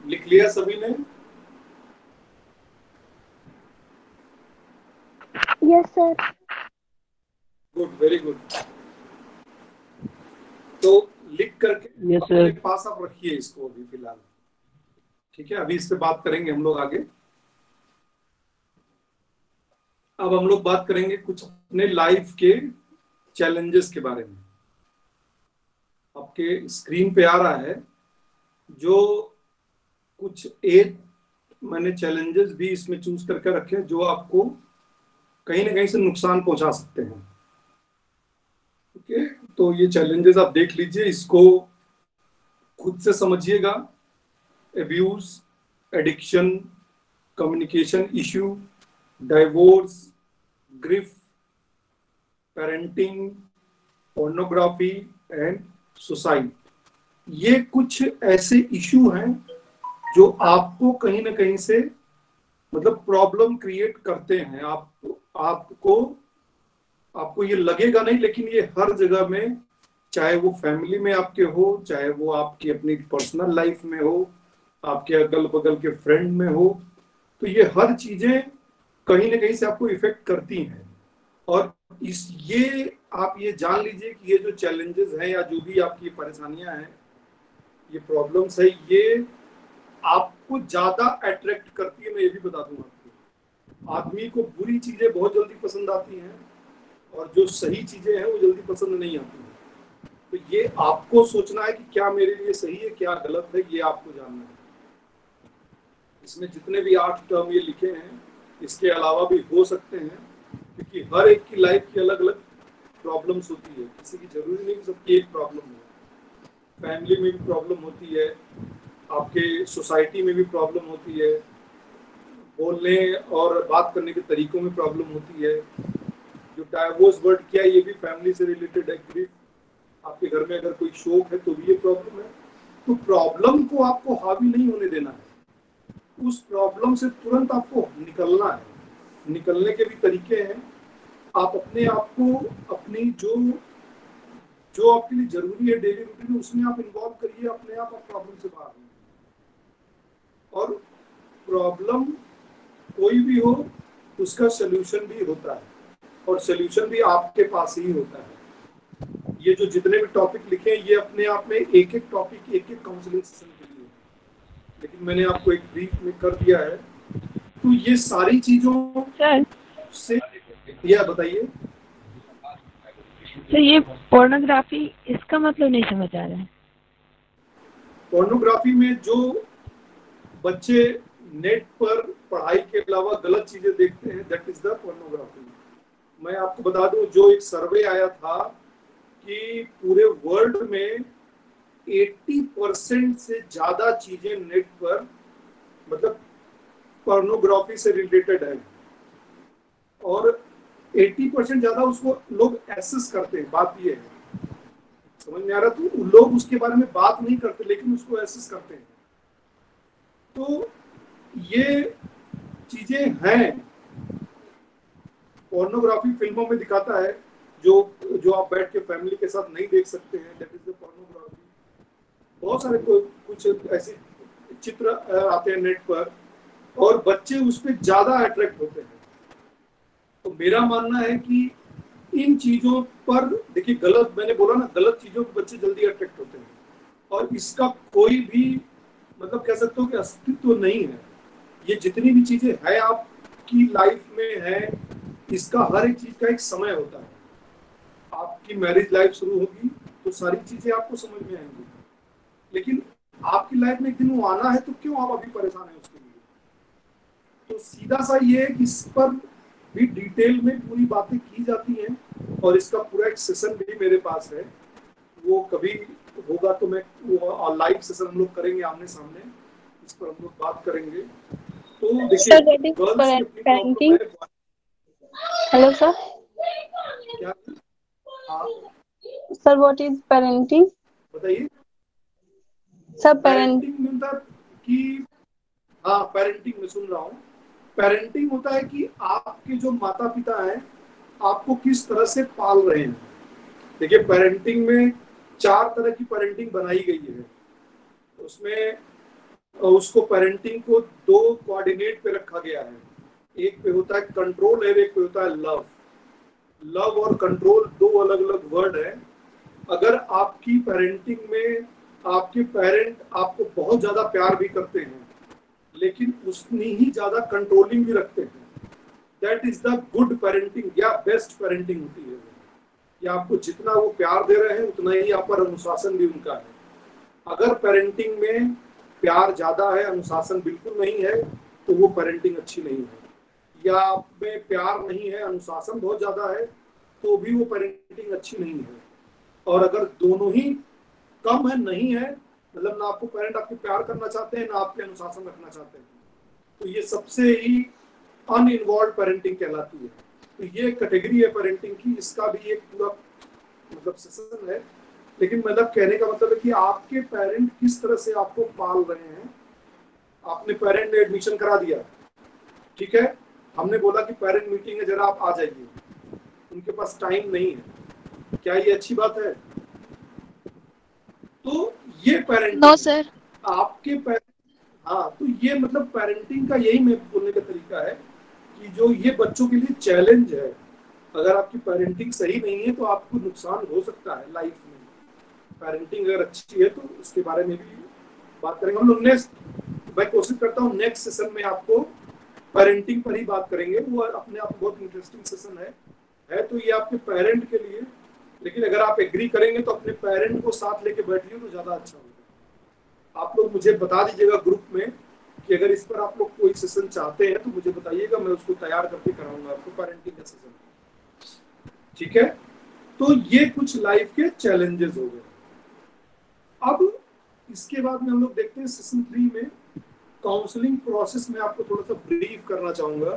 लिख लिया सभी ने? Yes sir. Good, very good. तो लिख करके Yes, अपने sir. पास आप रखिए इसको अभी फिलहाल, ठीक है? अभी इस पे बात करेंगे हम लोग आगे। अब हम लोग बात करेंगे कुछ अपने लाइफ के चैलेंजेस के बारे में। आपके स्क्रीन पे आ रहा है जो कुछ 8 मैंने चैलेंजेस भी इसमें चूज करके रखे हैं जो आपको कहीं ना कहीं से नुकसान पहुंचा सकते हैं। ओके, तो ये चैलेंजेस आप देख लीजिए, इसको खुद से समझिएगा। Abuse, addiction, communication issue, divorce, grief, parenting, pornography and suicide. ये कुछ ऐसे इश्यू हैं जो आपको कहीं ना कहीं से मतलब प्रॉब्लम क्रिएट करते हैं। आपको ये लगेगा नहीं, लेकिन ये हर जगह में, चाहे वो फैमिली में आपके हो, चाहे वो आपकी अपनी पर्सनल लाइफ में हो, आपके अगल बगल के फ्रेंड में हो, तो ये हर चीजें कहीं ना कहीं से आपको इफेक्ट करती हैं। और ये आप ये जान लीजिए कि ये जो चैलेंजेस हैं या जो भी आपकी परेशानियां हैं, ये प्रॉब्लम्स है, ये आपको ज्यादा अट्रैक्ट करती है। मैं ये भी बता दूं आपको, आदमी को बुरी चीजें बहुत जल्दी पसंद आती हैं और जो सही चीजें हैं वो जल्दी पसंद नहीं आती हैं। तो ये आपको सोचना है कि क्या मेरे लिए सही है, क्या गलत है, ये आपको जानना है। इसमें जितने भी 8 टर्म ये लिखे हैं, इसके अलावा भी हो सकते हैं, क्योंकि हर एक की लाइफ की अलग अलग प्रॉब्लम्स होती है। किसी की जरूरी नहीं कि सबकी एक प्रॉब्लम हो। फैमिली में भी प्रॉब्लम होती है, आपके सोसाइटी में भी प्रॉब्लम होती है, बोलने और बात करने के तरीकों में प्रॉब्लम होती है। जो डाइवोर्स वर्ड किया है ये भी फैमिली से रिलेटेड है। ग्रीफ, आपके घर में अगर कोई शोक है तो भी ये प्रॉब्लम है। तो प्रॉब्लम को आपको हावी नहीं होने देना है, उस प्रॉब्लम से तुरंत आपको निकलना है। निकलने के भी तरीके हैं। आप अपने आप को अपनी जो आपके लिए जरूरी है डेली रूटीन में, उसमें आप इन्वॉल्व करिए, अपने आप प्रॉब्लम से बाहर आइए। और प्रॉब्लम कोई भी हो उसका सोल्यूशन भी होता है, और सोल्यूशन भी आपके पास ही होता है। ये जो जितने भी टॉपिक लिखे हैं ये अपने आप में एक एक टॉपिक, एक एक काउंसलिंग सेशन के लिए, लेकिन मैंने आपको एक ब्रीफ में कर दिया है। तो ये सारी चीजों से यह बताइए सर, ये पोर्नोग्राफी, इसका मतलब नहीं समझ आ रहा है। पोर्नोग्राफी में जो बच्चे नेट पर पढ़ाई के अलावा गलत चीजें देखते हैं, दैट इज द पोर्नोग्राफी। मैं आपको बता दूं, जो एक सर्वे आया था कि पूरे वर्ल्ड में 80% से ज्यादा चीजें नेट पर मतलब पोर्नोग्राफी से रिलेटेड है, और 80% ज्यादा उसको लोग एक्सेस करते हैं। बात ये है, समझ में आ रहा? तो लोग उसके बारे में बात नहीं करते, लेकिन उसको एक्सेस करते हैं। तो ये चीजें हैं। पोर्नोग्राफी फिल्मों में दिखाता है, जो आप बैठ के फैमिली के साथ नहीं देख सकते हैं, दैट इज द पोर्नोग्राफी। बहुत सारे कुछ ऐसे चित्र आते हैं नेट पर, और बच्चे उस पर ज्यादा अट्रैक्ट होते हैं। तो मेरा मानना है कि इन चीजों पर देखिए, गलत, मैंने बोला ना, गलत चीजों पर बच्चे जल्दी अट्रैक्ट होते हैं, और इसका कोई भी मतलब कह सकते हो कि अस्तित्व नहीं है। ये जितनी भी चीजें हैं आपकी लाइफ में है, इसका हर एक चीज का एक समय होता है। आपकी मैरिज लाइफ शुरू होगी तो सारी चीजें आपको समझ में आएंगी, लेकिन आपकी लाइफ में एक दिन वो आना है, तो क्यों आप अभी परेशान हैं उसके लिए? तो सीधा सा ये है कि इस पर भी डिटेल में पूरी बातें की जाती हैं, और इसका पूरा एक सेशन भी मेरे पास है। वो कभी होगा तो मैं वो लाइव सेशन हम लोग करेंगे आमने सामने, इस पर हम लोग बात करेंगे। तो देखिए, हेलो सर। क्या? हाँ सर, व्हाट इज पेरेंटिंग? बताइए। सर, पेरेंटिंग मतलब कि, हाँ पेरेंटिंग में सुन रहा हूँ। पेरेंटिंग होता है कि आपके जो माता पिता हैं आपको किस तरह से पाल रहे हैं। देखिए, पेरेंटिंग में 4 तरह की पेरेंटिंग बनाई गई है। उसमें उसको पेरेंटिंग को दो कोऑर्डिनेट पे रखा गया है। एक पे होता है कंट्रोल और एक पे होता है लव। लव और कंट्रोल दो अलग अलग वर्ड है। अगर आपकी पेरेंटिंग में आपके पेरेंट आपको बहुत ज्यादा प्यार भी करते हैं लेकिन उतनी ही ज्यादा कंट्रोलिंग भी रखते हैं, that is the good parenting या बेस्ट पेरेंटिंग होती है। या आपको जितना वो प्यार दे रहे हैं उतना ही आप पर अनुशासन भी उनका है। अगर पेरेंटिंग में प्यार ज्यादा है, अनुशासन बिल्कुल नहीं है, तो वो पेरेंटिंग अच्छी नहीं है। या आप में प्यार नहीं है, अनुशासन बहुत ज्यादा है, तो भी वो पेरेंटिंग अच्छी नहीं है। और अगर दोनों ही कम है, नहीं है, मतलब ना आपको पेरेंट आपके प्यार करना चाहते हैं ना आपके अनुशासन रखना चाहते हैं, तो ये सबसे ही अनइन्वॉल्व पेरेंटिंग कहलाती है। तो ये कैटेगरी है पेरेंटिंग की, इसका भी एक पूरा मतलब सेशन है। लेकिन मतलब कहने का मतलब है कि आपके पेरेंट किस तरह से आपको पाल रहे हैं। आपने पेरेंट ने एडमिशन करा दिया, ठीक है, हमने बोला कि पेरेंट मीटिंग है, जरा आप आ जाइए, उनके पास टाइम नहीं है, क्या ये अच्छी बात है? तो ये पेरेंटिंग नो सर। आपके पेरेंट, हाँ, तो ये मतलब पेरेंटिंग का यही मैं बोलने का तरीका है कि जो ये बच्चों के लिए चैलेंज है। अगर आपकी पेरेंटिंग सही नहीं है तो आपको नुकसान हो सकता है लाइफ में। पेरेंटिंग अगर अच्छी है तो उसके बारे में भी बात करेंगे हम लोग नेक्स्ट। मैं कोशिश करता हूँ नेक्स्ट सेशन में आपको पेरेंटिंग पर ही बात करेंगे। वो अपने आप बहुत इंटरेस्टिंग सेशन है तो ये आपके पेरेंट के लिए। लेकिन अगर आप एग्री करेंगे तो अपने पेरेंट को साथ लेके बैठिए तो ज्यादा अच्छा होगा। आप लोग मुझे बता दीजिएगा ग्रुप में कि अगर इस पर आप लोग कोई सेशन चाहते हैं तो मुझे बताइएगा, मैं उसको तैयार करके कराऊंगा आपको पेरेंटिंग का सेशन, ठीक है। तो ये कुछ लाइफ के चैलेंजेस हो गए। अब इसके बाद में हम लोग देखते हैं सेशन 3 में काउंसलिंग प्रोसेस में आपको थोड़ा सा ब्रीफ करना चाहूंगा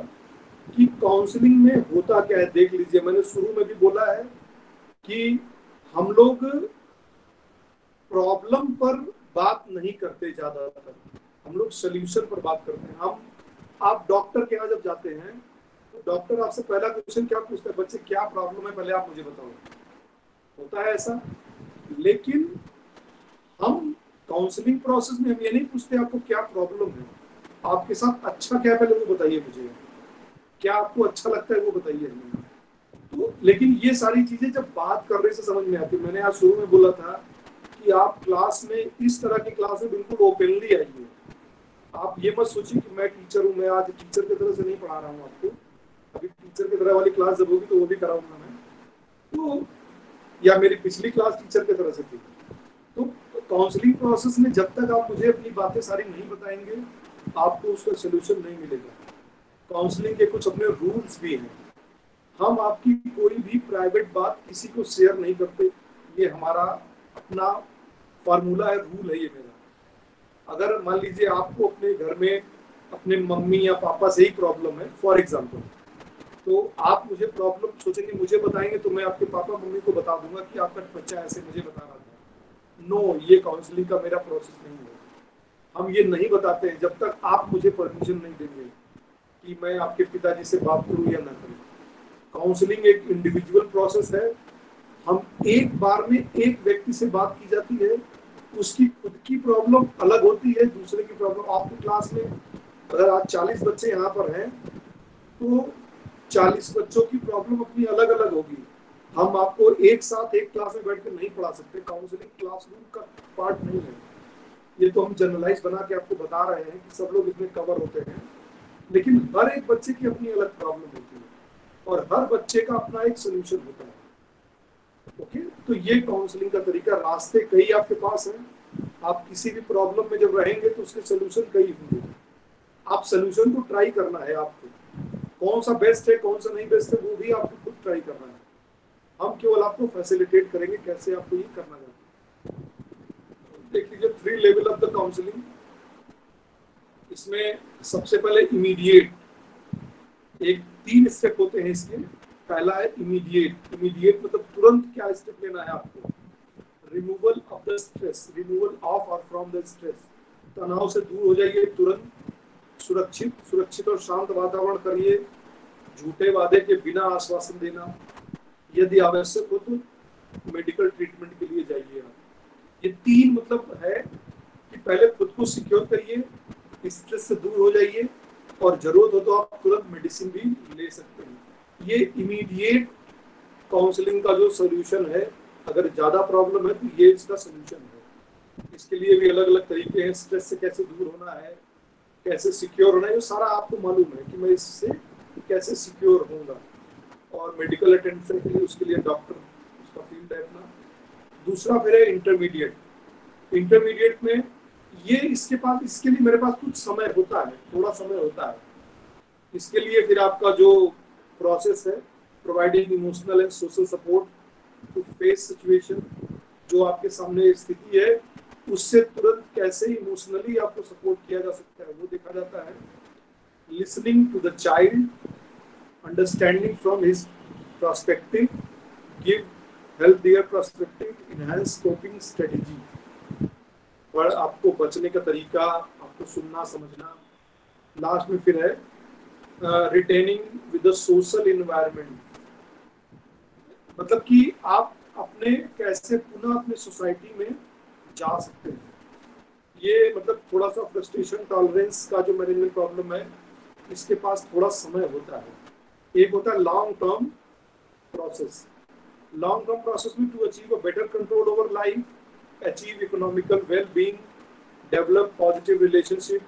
कि काउंसलिंग में होता क्या है। देख लीजिए, मैंने शुरू में भी बोला है कि हम लोग प्रॉब्लम पर बात नहीं करते, ज्यादातर हम लोग सोल्यूशन पर बात करते हैं। आप डॉक्टर के यहाँ जब जाते हैं तो डॉक्टर आपसे पहला क्वेश्चन क्या पूछता है, बच्चे क्या प्रॉब्लम है पहले आप मुझे बताओ, होता है ऐसा। लेकिन हम काउंसलिंग प्रोसेस में हम ये नहीं पूछते आपको क्या प्रॉब्लम है, आपके साथ अच्छा क्या पहले वो बताइए मुझे, क्या आपको अच्छा लगता है वो बताइए हमें। तो लेकिन ये सारी चीजें जब बात करने से समझ में आती है। मैंने आज शुरू में बोला था कि आप क्लास में इस तरह की क्लास में बिल्कुल ओपनली आइए। आप ये मत सोचिए कि मैं टीचर हूँ, मैं आज टीचर की तरह से नहीं पढ़ा रहा हूँ आपको। अभी टीचर की तरह वाली क्लास जब होगी तो वो भी कराऊंगा मैं, तो या मेरी पिछली क्लास टीचर की तरह से थी। तो काउंसलिंग प्रोसेस में जब तक आप मुझे अपनी बातें सारी नहीं बताएंगे आपको उसका सोल्यूशन नहीं मिलेगा। काउंसलिंग के कुछ अपने रूल्स भी हैं। हम आपकी कोई भी प्राइवेट बात किसी को शेयर नहीं करते, ये हमारा अपना फार्मूला है, रूल है ये मेरा। अगर मान लीजिए आपको अपने घर में अपने मम्मी या पापा से ही प्रॉब्लम है फॉर एग्जांपल, तो आप मुझे प्रॉब्लम सोचेंगे, मुझे बताएंगे तो मैं आपके पापा मम्मी को बता दूंगा कि आपका बच्चा ऐसे मुझे बता रहा था। नो, ये काउंसलिंग का मेरा प्रोसेस नहीं है। हम ये नहीं बताते हैं जब तक आप मुझे परमिशन नहीं देंगे कि मैं आपके पिताजी से बात करूं या ना करूं। काउंसलिंग एक इंडिविजुअल प्रोसेस है। हम एक बार में एक व्यक्ति से बात की जाती है, उसकी खुद की प्रॉब्लम अलग होती है, दूसरे की प्रॉब्लम। आपकी क्लास में अगर आज 40 बच्चे यहाँ पर हैं तो 40 बच्चों की प्रॉब्लम अपनी अलग अलग होगी। हम आपको एक साथ एक क्लास में बैठ कर नहीं पढ़ा सकते। काउंसलिंग क्लासरूम का पार्ट नहीं है। ये तो हम जनरलाइज बना के आपको बता रहे हैं कि सब लोग इसमें कवर होते हैं, लेकिन हर एक बच्चे की अपनी अलग प्रॉब्लम होती है और हर बच्चे का अपना एक सोल्यूशन होता है। ओके, तो ये काउंसलिंग का तरीका, रास्ते कई आपके पास हैं। आप किसी भी प्रॉब्लम में जब रहेंगे तो उसके सोल्यूशन कई होंगे। आप सोल्यूशन को ट्राई करना है, आपको कौन सा बेस्ट है कौन सा नहीं बेस्ट है वो भी आपको खुद ट्राई करना है। हम केवल आपको फैसिलिटेट करेंगे कैसे आपको ये करना है। देख लीजिए 3 लेवल ऑफ द काउंसलिंग। इसमें सबसे पहले इमीडिएट, एक 3 स्टेप होते हैं इसके। पहला है इमीडिएट। इमीडिएट मतलब तुरंत क्या स्टेप लेना है आपको, removal of the stress, removal of और फ्रॉम द स्ट्रेस। तनाव से दूर हो जाइए तुरंत। सुरक्षित और शांत वातावरण करिए। झूठे वादे के बिना आश्वासन देना। यदि आवश्यक हो तो मेडिकल ट्रीटमेंट के लिए जाइए आप। ये 3 मतलब है कि पहले खुद को सिक्योर करिए, स्ट्रेस से दूर हो जाइए, और जरूरत हो तो आप तुरंत मेडिसिन भी ले सकते हैं। ये इमीडिएट काउंसलिंग का जो सोल्यूशन है, अगर ज़्यादा प्रॉब्लम है तो ये इसका सोल्यूशन है। इसके लिए भी अलग अलग तरीके हैं, स्ट्रेस से कैसे दूर होना है, कैसे सिक्योर होना है, ये सारा आपको मालूम है कि मैं इससे कैसे सिक्योर होऊंगा। और मेडिकल अटेंशन के लिए उसके लिए डॉक्टर उसका फील्ड है अपना। दूसरा फिर है इंटरमीडिएट। इंटरमीडिएट में ये इसके लिए मेरे पास कुछ समय होता है, थोड़ा समय होता है। इसके लिए फिर आपका जो प्रोसेस है, providing emotional and social support to face situation, जो आपके सामने स्थिति है उससे तुरंत कैसे इमोशनली आपको सपोर्ट किया जा सकता है वो देखा जाता है। Listening to the child, understanding from his perspective, give help their perspective, enhance coping strategy. पर आपको बचने का तरीका, आपको सुनना समझना। लास्ट में फिर है retaining with the social environment, मतलब कि आप अपने कैसे पुनः अपने सोसाइटी में जा सकते हैं। ये मतलब थोड़ा सा फ्रस्ट्रेशन टॉलरेंस का जो मैनेजमेंट प्रॉब्लम है, इसके पास थोड़ा समय होता है। एक होता है long term process. Long term process में to achieve a better control over life, achieve economical well-being, develop positive relationship,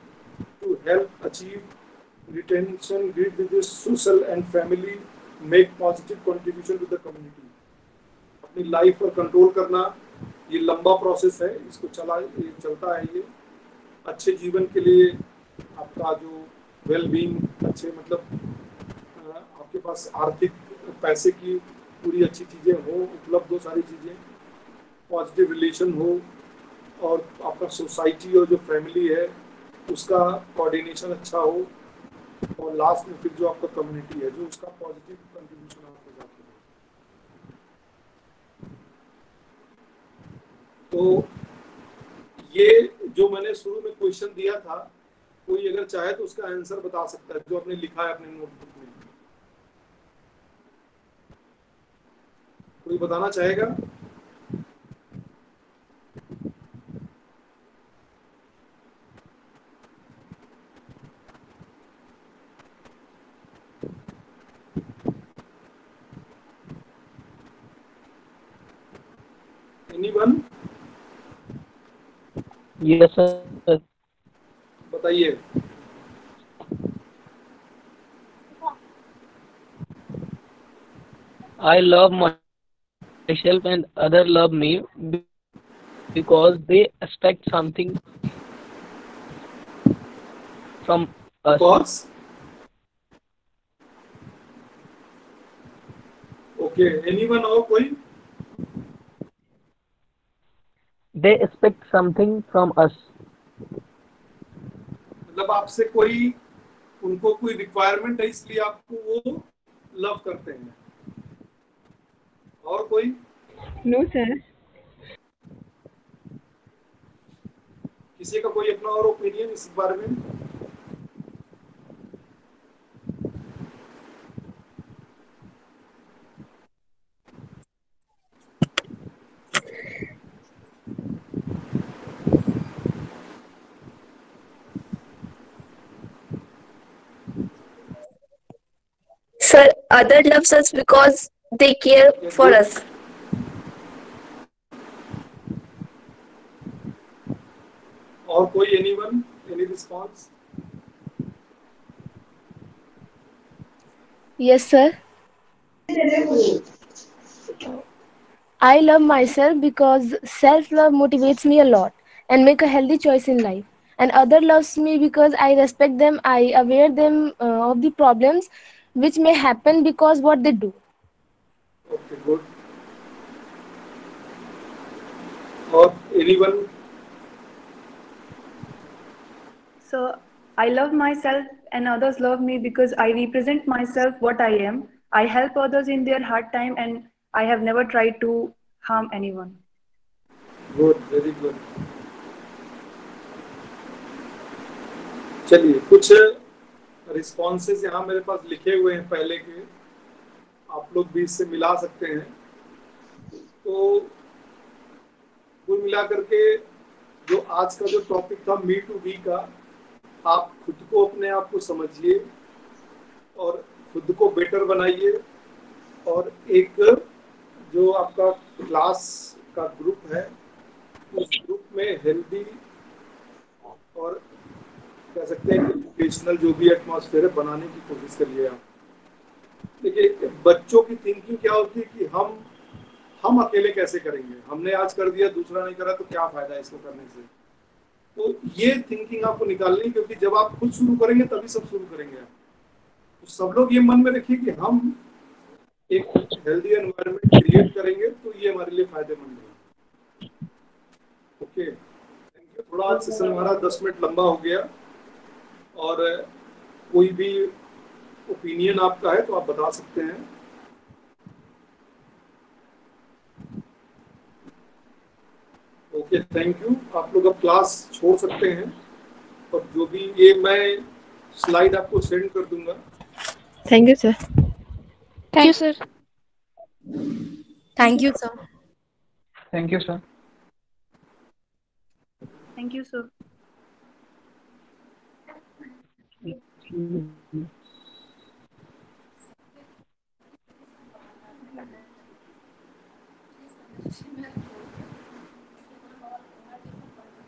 to help achieve retention, grid with the social and family, make positive contribution to the community। अपनी life पर control करना ये लंबा process है, इसको चलता है। ये अच्छे जीवन के लिए आपका जो वेल-बीइंग, अच्छे मतलब आपके पास आर्थिक पैसे की पूरी अच्छी चीज़ें हो, उपलब्ध हो सारी चीज़ें, पॉजिटिव रिलेशन हो, और आपका सोसाइटी और जो फैमिली है उसका कोऑर्डिनेशन अच्छा हो, और लास्ट में फिर जो आपका कम्युनिटी है जो उसका पॉजिटिव कंट्रीब्यूशन आपको जाता है। तो ये जो मैंने शुरू में क्वेश्चन दिया था, कोई अगर चाहे तो उसका आंसर बता सकता है जो आपने लिखा है अपने नोटबुक में। कोई बताना चाहेगा? Anyone? Yes, sir. बताइए। I love myself and others love me because they expect something from us. Because? Okay. Anyone और कोई? They expect something from us. मतलब आपसे कोई, उनको कोई रिक्वायरमेंट है इसलिए आपको वो लव करते हैं। और कोई? No, sir. किसी का कोई अपना और ओपिनियन इस बारे में? Sir, other loves us because they care for us. और कोई? Anyone? Any response? Yes, sir. I love myself because self-love motivates me a lot and make a healthy choice in life. And other loves me because I respect them, I aware them of the problems which may happen because what they do. Okay, good. और anyone? So I love myself and others love me because I represent myself what I am. I help others in their hard time and I have never tried to harm anyone. Good, very good. चलिए कुछ responses यहाँ मेरे पास लिखे हुए हैं पहले के, आप लोग भी इससे मिला सकते हैं। तो कुल मिला करके जो आज का जो टॉपिक था मी टू वी का, आप खुद को अपने आप को समझिए और खुद को बेटर बनाइए। और एक जो आपका क्लास का ग्रुप है, उस ग्रुप में हेल्दी और कह सकते हैं कि एजुकेशनल जो भी एटमॉस्फेयर है बनाने की कोशिश करिए आप। देखिए बच्चों की थिंकिंग क्या होती है कि हम अकेले कैसे करेंगे, हमने आज कर दिया दूसरा नहीं करा तो क्या फायदा है इसको करने से। तो ये थिंकिंग आपको निकालनी, क्योंकि जब आप खुद शुरू करेंगे तभी सब शुरू करेंगे आप। तो सब लोग ये मन में रखिए कि हम एक हेल्दी एनवायरनमेंट क्रिएट करेंगे तो ये हमारे लिए फायदेमंद है। Okay, thank you. थोड़ा आज सेशन हमारा 10 मिनट लंबा हो गया, और कोई भी ओपिनियन आपका है तो आप बता सकते हैं। Okay, thank you. आप लोग अब क्लास छोड़ सकते हैं, और जो भी ये मैं स्लाइड आपको सेंड कर दूंगा। Thank you, sir. Thank you, sir. Thank you, sir. Thank you, sir. Thank you, sir.